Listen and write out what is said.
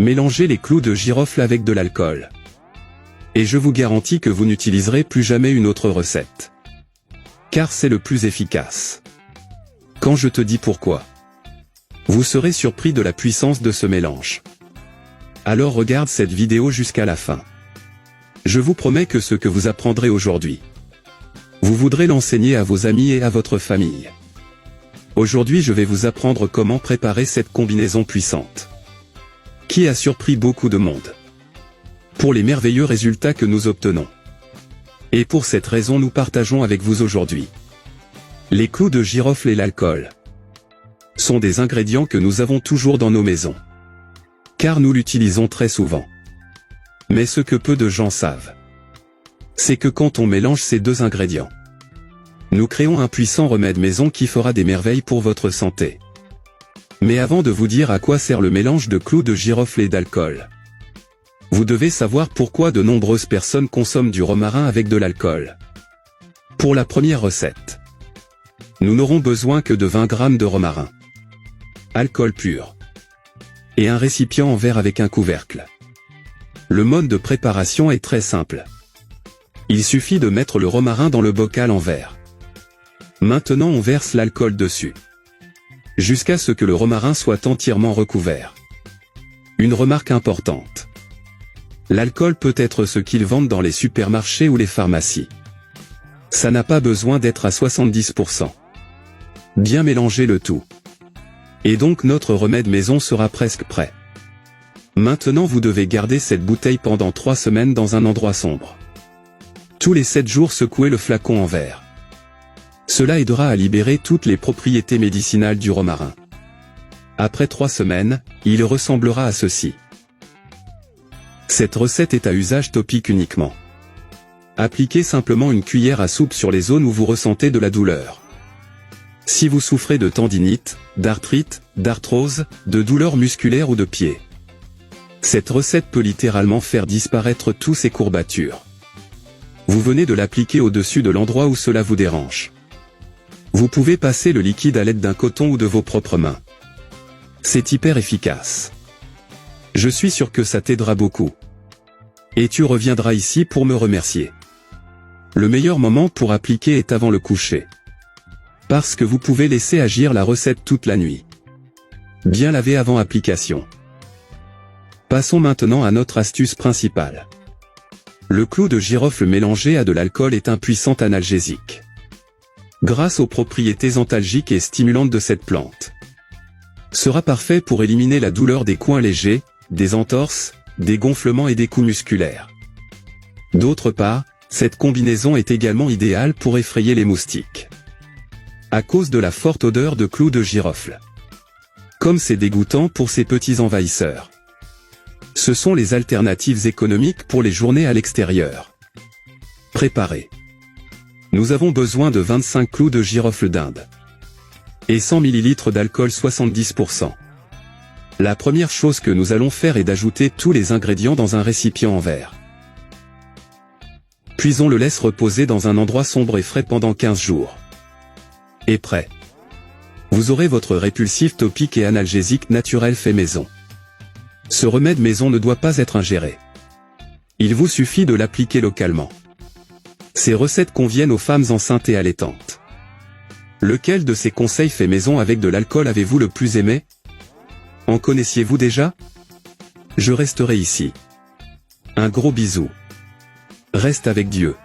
Mélangez les clous de girofle avec de l'alcool. Et je vous garantis que vous n'utiliserez plus jamais une autre recette. Car c'est le plus efficace. Quand je te dis pourquoi, vous serez surpris de la puissance de ce mélange. Alors regarde cette vidéo jusqu'à la fin. Je vous promets que ce que vous apprendrez aujourd'hui, vous voudrez l'enseigner à vos amis et à votre famille. Aujourd'hui je vais vous apprendre comment préparer cette combinaison puissante, qui a surpris beaucoup de monde, pour les merveilleux résultats que nous obtenons. Et pour cette raison nous partageons avec vous aujourd'hui. Les clous de girofle et l'alcool sont des ingrédients que nous avons toujours dans nos maisons, car nous l'utilisons très souvent. Mais ce que peu de gens savent, c'est que quand on mélange ces deux ingrédients, nous créons un puissant remède maison qui fera des merveilles pour votre santé. Mais avant de vous dire à quoi sert le mélange de clous de girofle et d'alcool, vous devez savoir pourquoi de nombreuses personnes consomment du romarin avec de l'alcool. Pour la première recette, nous n'aurons besoin que de 20 g de romarin, alcool pur, et un récipient en verre avec un couvercle. Le mode de préparation est très simple. Il suffit de mettre le romarin dans le bocal en verre. Maintenant on verse l'alcool dessus, jusqu'à ce que le romarin soit entièrement recouvert. Une remarque importante. L'alcool peut être ce qu'ils vendent dans les supermarchés ou les pharmacies. Ça n'a pas besoin d'être à 70%. Bien mélanger le tout. Et donc notre remède maison sera presque prêt. Maintenant vous devez garder cette bouteille pendant 3 semaines dans un endroit sombre. Tous les 7 jours secouez le flacon en verre. Cela aidera à libérer toutes les propriétés médicinales du romarin. Après 3 semaines, il ressemblera à ceci. Cette recette est à usage topique uniquement. Appliquez simplement une cuillère à soupe sur les zones où vous ressentez de la douleur. Si vous souffrez de tendinite, d'arthrite, d'arthrose, de douleurs musculaires ou de pieds, cette recette peut littéralement faire disparaître tous ces courbatures. Vous venez de l'appliquer au-dessus de l'endroit où cela vous dérange. Vous pouvez passer le liquide à l'aide d'un coton ou de vos propres mains. C'est hyper efficace. Je suis sûr que ça t'aidera beaucoup. Et tu reviendras ici pour me remercier. Le meilleur moment pour appliquer est avant le coucher, parce que vous pouvez laisser agir la recette toute la nuit. Bien laver avant application. Passons maintenant à notre astuce principale. Le clou de girofle mélangé à de l'alcool est un puissant analgésique, grâce aux propriétés antalgiques et stimulantes de cette plante. Sera parfait pour éliminer la douleur des coins légers, des entorses, des gonflements et des coups musculaires. D'autre part, cette combinaison est également idéale pour effrayer les moustiques, à cause de la forte odeur de clous de girofle. Comme c'est dégoûtant pour ces petits envahisseurs. Ce sont les alternatives économiques pour les journées à l'extérieur. Préparez. Nous avons besoin de 25 clous de girofle d'Inde et 100 ml d'alcool 70%. La première chose que nous allons faire est d'ajouter tous les ingrédients dans un récipient en verre. Puis on le laisse reposer dans un endroit sombre et frais pendant 15 jours. Et prêt. Vous aurez votre répulsif topique et analgésique naturel fait maison. Ce remède maison ne doit pas être ingéré. Il vous suffit de l'appliquer localement. Ces recettes conviennent aux femmes enceintes et allaitantes. Lequel de ces conseils fait maison avec de l'alcool avez-vous le plus aimé? En connaissiez-vous déjà? Je resterai ici. Un gros bisou. Reste avec Dieu.